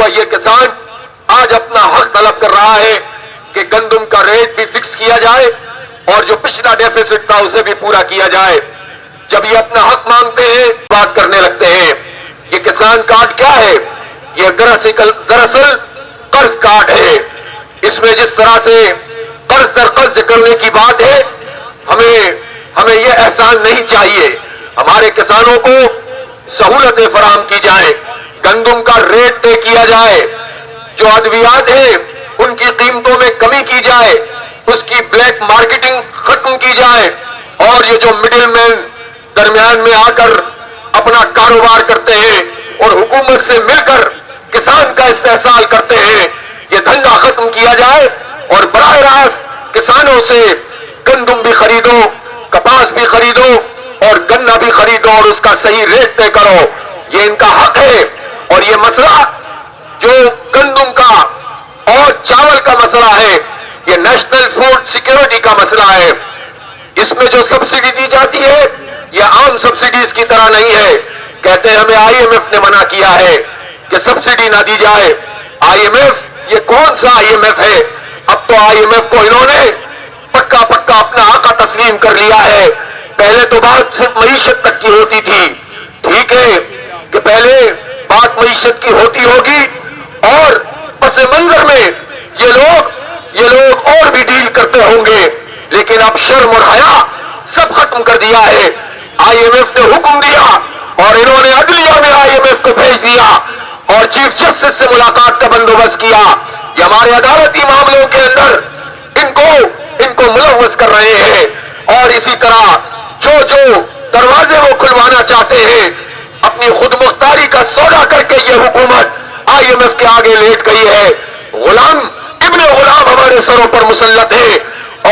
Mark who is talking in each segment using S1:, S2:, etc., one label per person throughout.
S1: ہوا یہ کسان آج اپنا حق طلب کر رہا ہے کہ گندم کا ریٹ بھی فکس کیا جائے اور جو پچھلا ڈیفیسٹ تھا اسے بھی پورا کیا جائے. جب یہ اپنا حق مانگتے ہیں بات کرنے لگتے ہیں. یہ کسان کارڈ کیا ہے؟ یہ دراصل قرض کارڈ ہے. اس میں جس طرح سے قرض در قرض کرنے کی بات ہے، ہمیں یہ احسان نہیں چاہیے. ہمارے کسانوں کو سہولتیں فراہم کی جائیں، گندم کا ریٹ طے کیا جائے، جو ادویات ہیں ان کی قیمتوں میں کمی کی جائے، اس کی بلیک مارکیٹنگ ختم کی جائے، اور یہ جو مڈل مین درمیان میں آ کر اپنا کاروبار کرتے ہیں اور حکومت سے مل کر کسان کا استحصال کرتے ہیں، یہ دھندا ختم کیا جائے اور براہ راست کسانوں سے گندم بھی خریدو، کپاس بھی خریدو اور گنا بھی خریدو اور اس کا صحیح ریٹ طے کرو. یہ ان کا حق ہے. اور یہ مسئلہ جو گندم کا اور چاول کا مسئلہ ہے، یہ نیشنل فوڈ سیکیورٹی کا مسئلہ ہے. اس میں جو سبسڈی دی جاتی ہے یہ عام سبسڈیز کی طرح نہیں ہے. کہتے ہیں ہمیں آئی ایم ایف نے منع کیا ہے کہ سبسڈی نہ دی جائے. آئی ایم ایف یہ کون سا آئی ایم ایف ہے؟ اب تو آئی ایم ایف کو انہوں نے پکا اپنا آقا تسلیم کر لیا ہے. پہلے تو بات صرف معیشت تک کی ہوتی تھی. ٹھیک ہے کہ پہلے بات معیشت کی ہوتی ہوگی اور پس منظر میں یہ لوگ اور بھی ڈیل کرتے ہوں گے، لیکن اب شرم اور حیا سب ختم کر دیا ہے. آئی ایم ایف نے حکم دیا اور انہوں نے عدلیہ میں آئی ایم ایف کو بھیج دیا اور چیف جسٹس سے ملاقات کا بندوبست کیا. یہ ہمارے عدالتی معاملوں کے اندر ان کو ملوث کر رہے ہیں. اور اسی طرح جو دروازے وہ کھلوانا چاہتے ہیں، اپنی خود مختاری کا سودا کر کے یہ حکومت آئی ایم ایف کے آگے لیٹ گئی ہے. غلام ابن غلام ہمارے سروں پر مسلط ہے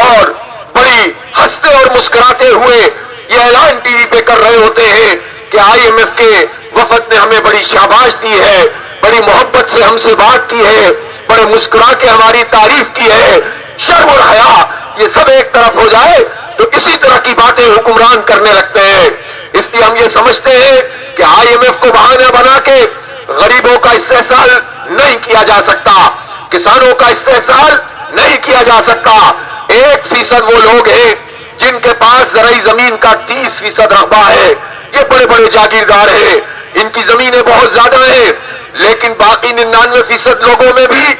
S1: اور بڑی ہنستے اور مسکراتے ہوئے یہ اعلان ٹی وی پہ کر رہے ہوتے ہیں کہ آئی ایم ایف کے وفد نے ہمیں بڑی شاباش دی ہے، بڑی محبت سے ہم سے بات کی ہے، بڑے مسکرا کے ہماری تعریف کی ہے. شرم اور حیا یہ سب ایک طرف ہو جائے تو اسی طرح کی باتیں حکمران کرنے لگتے ہیں. اس لیے ہم یہ سمجھتے ہیں کہ آئی ایم ایف کو بہانہ بنا کے غریبوں کا استحصال نہیں کیا جا سکتا، کسانوں کا استحصال نہیں کیا جا سکتا. 1% وہ لوگ ہیں جن کے پاس زرعی زمین کا 30% رقبہ ہے. یہ بڑے بڑے جاگیردار ہیں، ان کی زمینیں بہت زیادہ ہیں، لیکن باقی 99% لوگوں میں بھی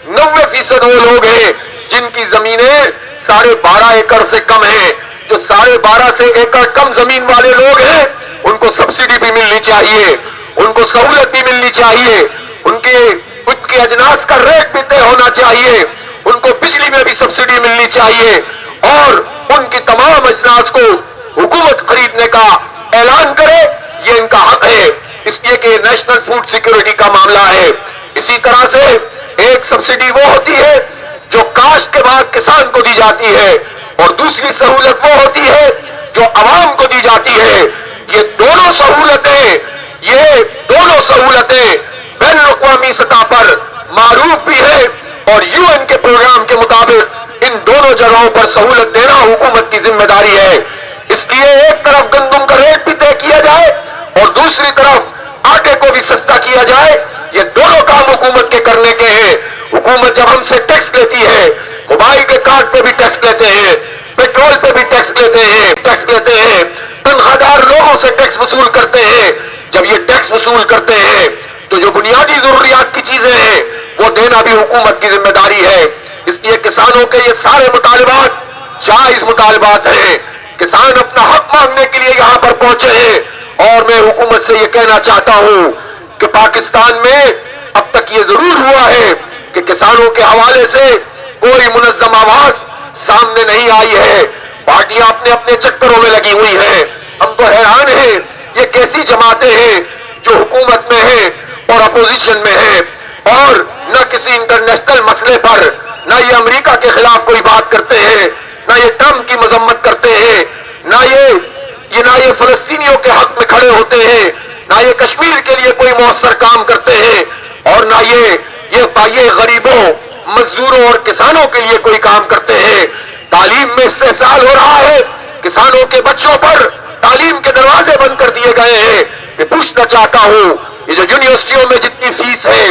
S1: 90% وہ لوگ ہیں جن کی زمینیں 12.5 ایکڑ سے کم ہیں. جو 12.5 ایکڑ کم زمین والے لوگ ہیں ان کو سبسڈی بھی ملنی چاہیے، ان کو سہولت بھی ملنی چاہیے، ان کے اجناس کا ریٹ بھی طے ہونا چاہیے، ان کو بجلی میں بھی سبسڈی ملنی چاہیے اور ان کی تمام اجناس کو حکومت خریدنے کا اعلان کرے. یہ ان کا حق ہے، اس لیے کہ نیشنل فوڈ سیکیورٹی کا معاملہ ہے. اسی طرح سے ایک سبسڈی وہ ہوتی ہے جو کاشت کے بعد کسان کو دی جاتی ہے اور دوسری سہولت وہ ہوتی ہے جو عوام کو دی جاتی ہے. یہ دونوں سہولتیں بین الاقوامی سطح پر معروف بھی ہے اور یو این کے پروگرام کے مطابق ان دونوں جگہوں پر سہولت دینا حکومت کی ذمہ داری ہے. اس لیے ایک طرف گندم کا ریٹ بھی طے کیا جائے اور دوسری طرف آٹے کو بھی سستا کیا جائے. یہ دونوں کام حکومت کے کرنے کے ہیں. حکومت جب ہم سے ٹیکس لیتی ہے، موبائل کے کارڈ پہ بھی ٹیکس لیتے ہیں، پیٹرول پہ بھی ٹیکس لیتے ہیں، تنخواہ دار لوگوں سے ٹیکس وصول کرتے ہیں. جب یہ ٹیکس وصول کرتے ہیں تو جو بنیادی ضروریات کی چیزیں ہیں وہ دینا بھی حکومت کی ذمہ داری ہے. اس لیے کسانوں کے یہ سارے مطالبات جائز مطالبات ہیں. کسان اپنا حق مانگنے کے لیے یہاں پر پہنچے ہیں اور میں حکومت سے یہ کہنا چاہتا ہوں کہ پاکستان میں اب تک یہ ضرور ہوا ہے کہ کسانوں کے حوالے سے کوئی منظم آواز سامنے نہیں آئی ہے. پارٹیاں اپنے چکروں میں لگی ہوئی ہیں. ہم تو حیران ہیں یہ کیسی جماعتیں ہیں جو حکومت میں ہیں اور اپوزیشن میں ہیں اور نہ کسی انٹرنیشنل مسئلے پر نہ یہ امریکہ کے خلاف کوئی بات کرتے ہیں، نہ یہ ٹرمپ کی مذمت کرتے ہیں، نہ یہ فلسطینیوں کے حق میں کھڑے ہوتے ہیں، نہ یہ کشمیر کے لیے کوئی مؤثر کام کرتے ہیں اور نہ یہ غریبوں، مزدوروں اور کسانوں کے لیے کوئی کام کرتے ہیں. تعلیم میں استحصال ہو رہا ہے، کسانوں کے بچوں پر تعلیم کے دروازے بند کر دیے گئے ہیں. میں پوچھنا چاہتا ہوں یہ جو یونیورسٹیوں میں جتنی فیس ہے